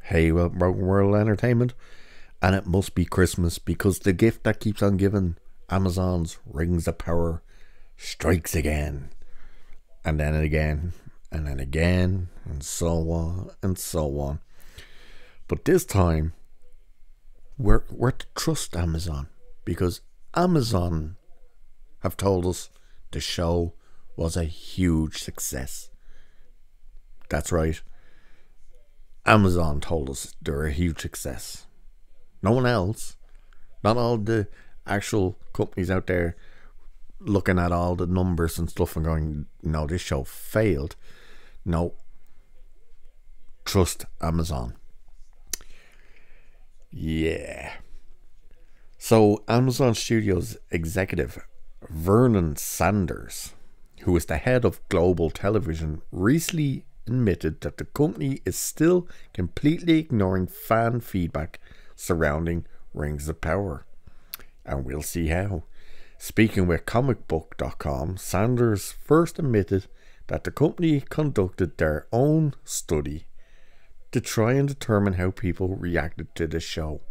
Hey, well, Broken World Entertainment, and it must be Christmas because the gift that keeps on giving, Amazon's Rings of Power, strikes again, and then again, and then again, and so on, and so on. But this time, we're to trust Amazon because Amazon have told us the show was a huge success. That's right. Amazon told us they're a huge success. No one else, not all the actual companies out there looking at all the numbers and stuff and going, no, this show failed. No, trust Amazon. Yeah. So Amazon Studios executive Vernon Sanders, who is the head of global television, recently admitted that the company is still completely ignoring fan feedback surrounding Rings of Power. And we'll see how. Speaking with comicbook.com, Sanders first admitted that the company conducted their own study to try and determine how people reacted to the show.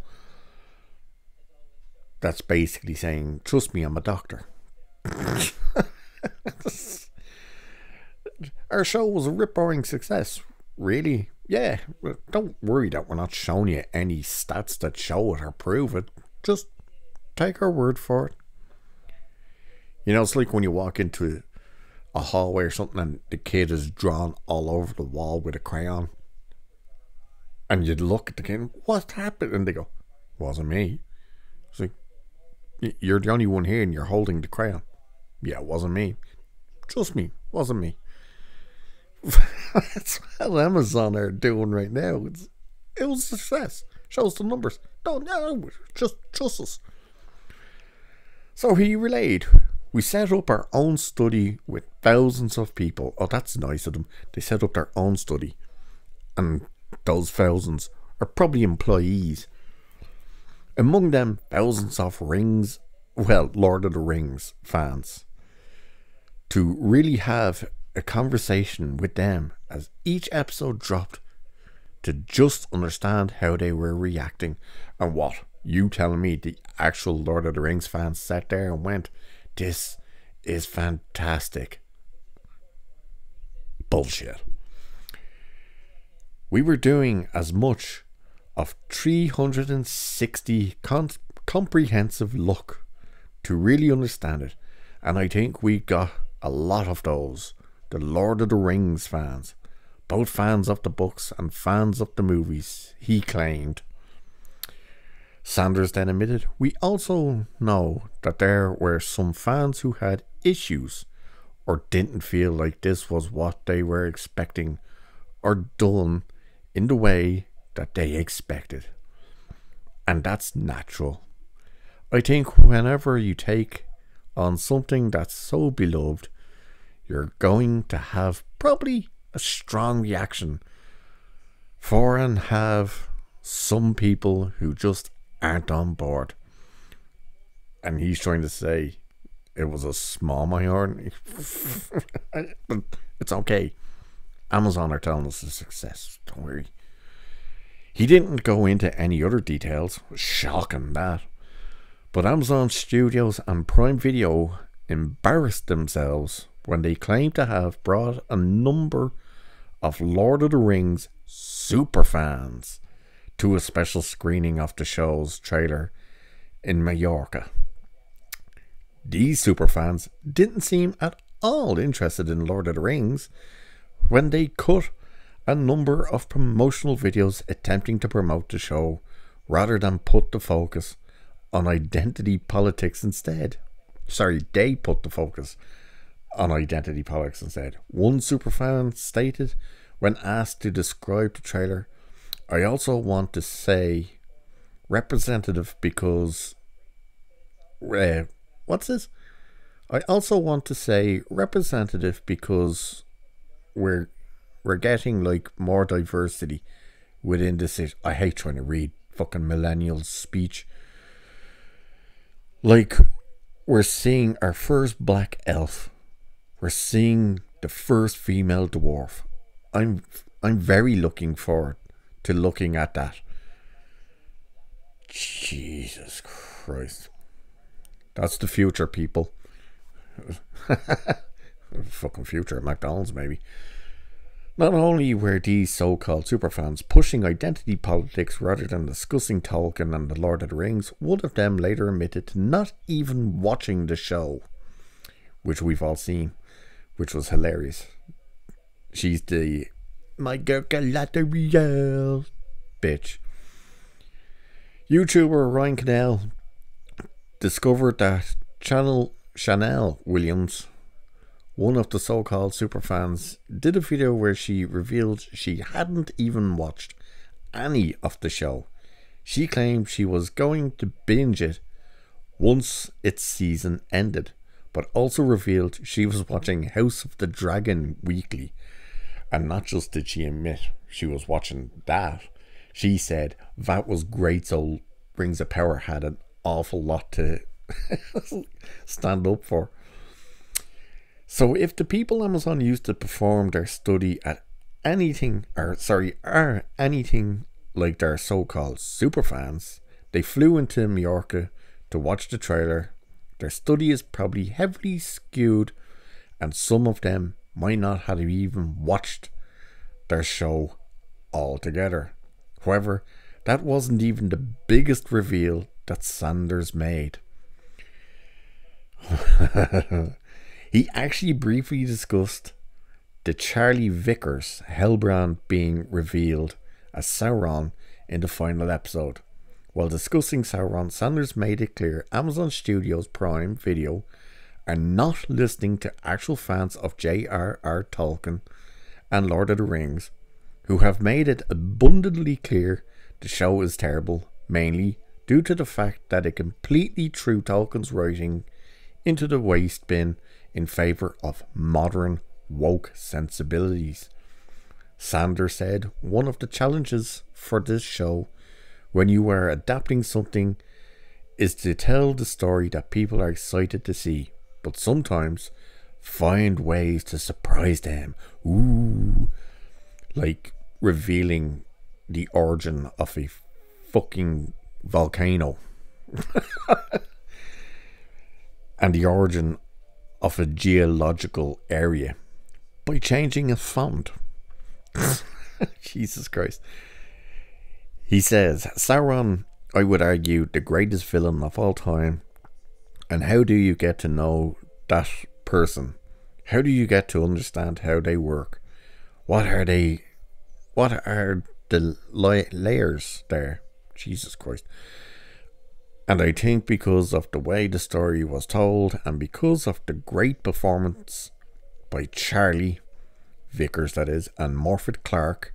That's basically saying, trust me, I'm a doctor. Our show was a rip-roaring success. Really? Yeah. Don't worry that we're not showing you any stats that show it or prove it. Just take our word for it. You know, it's like when you walk into a hallway or something and the kid is drawn all over the wall with a crayon. And you'd look at the kid, what happened? And they go, wasn't me. It's like, you're the only one here and you're holding the crayon. Yeah, it wasn't me. Trust me, wasn't me. That's what Amazon are doing right now. It was a success. Shows the numbers. Don't know. Just trust us. So he relayed. We set up our own study with thousands of people. Oh, that's nice of them. They set up their own study. And those thousands are probably employees. Among them, thousands of Lord of the Rings fans. To really have a conversation with them as each episode dropped to just understand how they were reacting. And what? You telling me the actual Lord of the Rings fans sat there and went, this is fantastic. Bullshit. We were doing as much of 360 comprehensive look to really understand it. And I think we got a lot of those. The Lord of the Rings fans. Both fans of the books and fans of the movies, he claimed. Sanders then admitted, we also know that there were some fans who had issues or didn't feel like this was what they were expecting or done in the way that they expected. And that's natural. I think whenever you take on something that's so beloved, you're going to have probably a strong reaction for and have some people who just aren't on board. And he's trying to say it was a small minority. But it's okay. Amazon are telling us a success. Don't worry. He didn't go into any other details. Shocking that. But Amazon Studios and Prime Video embarrassed themselves when they claimed to have brought a number of Lord of the Rings superfans to a special screening of the show's trailer in Mallorca. These superfans didn't seem at all interested in Lord of the Rings when they cut a number of promotional videos attempting to promote the show rather than put the focus on identity politics instead. Sorry, they put the focus on identity politics instead. One superfan stated when asked to describe the trailer, I also want to say representative because what's this? I also want to say representative because we're getting like more diversity within this. I hate trying to read fucking millennials speech. Like, we're seeing our first black elf. We're seeing the first female dwarf. I'm very looking forward to looking at that. Jesus Christ. That's the future, people. Fucking future at McDonald's, maybe. Not only were these so-called superfans pushing identity politics rather than discussing Tolkien and the Lord of the Rings, one of them later admitted to not even watching the show, which we've all seen, which was hilarious. She's the my girl Galadriel bitch. YouTuber Ryan Cannell discovered that Chanel Williams, one of the so-called superfans, did a video where she revealed she hadn't even watched any of the show. She claimed she was going to binge it once its season ended, but also revealed she was watching House of the Dragon weekly. And not just did she admit she was watching that, she said that was great, so Rings of Power had an awful lot to stand up for. So if the people Amazon used to perform their study at are anything like their so-called superfans, they flew into Mallorca to watch the trailer. Their study is probably heavily skewed, and some of them might not have even watched their show altogether. However, that wasn't even the biggest reveal that Sanders made. He actually briefly discussed the Charlie Vickers Hellbrand being revealed as Sauron in the final episode. While discussing Sauron, Sanders made it clear Amazon Studios Prime Video are not listening to actual fans of J.R.R. Tolkien and Lord of the Rings, who have made it abundantly clear the show is terrible, mainly due to the fact that it completely threw Tolkien's writing into the waste bin in favour of modern woke sensibilities. Sanders said one of the challenges for this show when you are adapting something is to tell the story that people are excited to see, but sometimes find ways to surprise them. Ooh, like revealing the origin of a fucking volcano and the origin of a geological area by changing a font. Jesus Christ. He says, Sauron, I would argue, the greatest villain of all time. And how do you get to know that person? How do you get to understand how they work? What are the layers there? Jesus Christ. And I think because of the way the story was told and because of the great performance by Charlie Vickers, that is, and Morfydd Clark,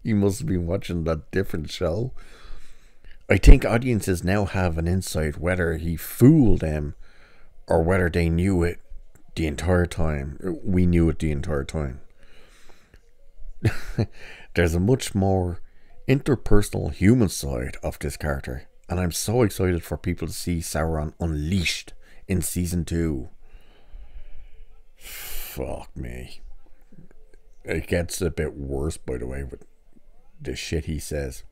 you must have been watching that different show. I think audiences now have an insight whether he fooled them or whether they knew it the entire time. We knew it the entire time. There's a much more interpersonal human side of this character, and I'm so excited for people to see Sauron unleashed in season 2. Fuck me. It gets a bit worse, by the way, with the shit he says.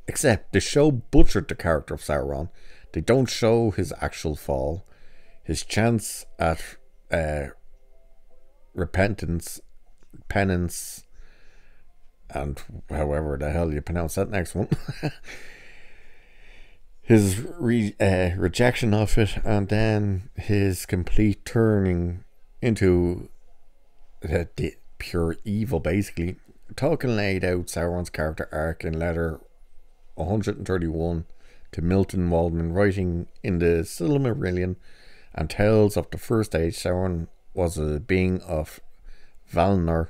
Except the show butchered the character of Sauron. They don't show his actual fall, his chance at repentance, penance, and however the hell you pronounce that next one. His rejection of it, and then his complete turning into the pure evil, basically. Tolkien laid out Sauron's character arc in letter 131 to Milton Waldman, writing in the Silmarillion, and tells of the first age Sauron was a being of Valinor,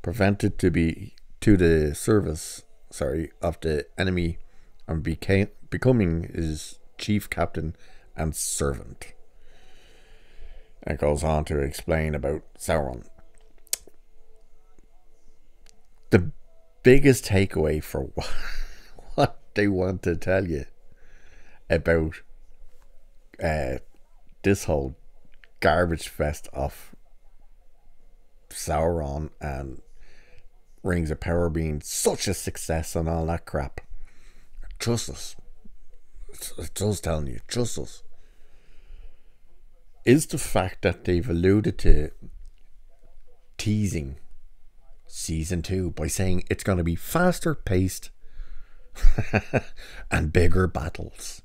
prevented to be to the service of the enemy, and becoming his chief captain and servant. It goes on to explain about Sauron. The biggest takeaway for what they want to tell you about this whole garbage fest of Sauron and Rings of Power being such a success and all that crap. Justice. It does, telling you, justice. Is the fact that they've alluded to teasing season 2 by saying it's going to be faster paced and bigger battles.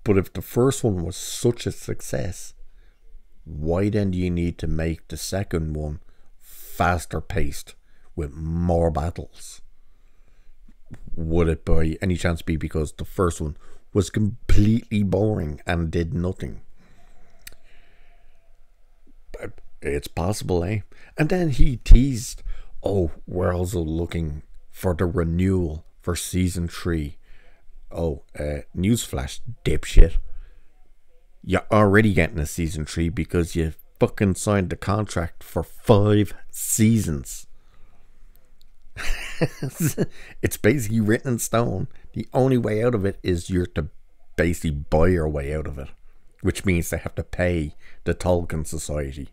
But if the first one was such a success, why then do you need to make the second one faster paced with more battles? Would it by any chance be because the first one was completely boring and did nothing? It's possible, eh? And then he teased, oh, we're also looking for the renewal for season 3. Oh, newsflash, dipshit. You're already getting a season 3 because you fucking signed the contract for 5 seasons. It's basically written in stone. The only way out of it is you're to basically buy your way out of it, which means they have to pay the Tolkien Society.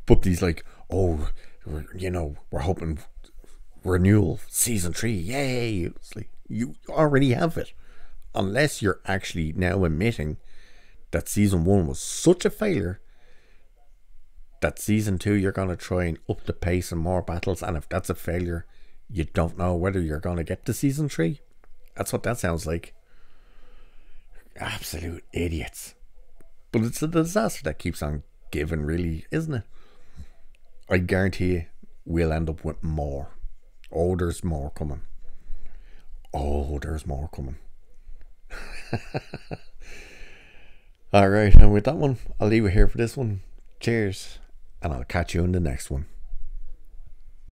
But he's like, oh, we're hoping renewal season 3, yay. It's like, you already have it, unless you're actually now admitting that season 1 was such a failure that season 2 you're going to try and up the pace and more battles, and if that's a failure, you don't know whether you're going to get to season 3. That's what that sounds like. Absolute idiots. But it's a disaster that keeps on giving, really, isn't it? I guarantee you we'll end up with more. Oh, there's more coming. Oh, there's more coming. Alright, and with that one, I'll leave it here for this one. Cheers, and I'll catch you in the next one.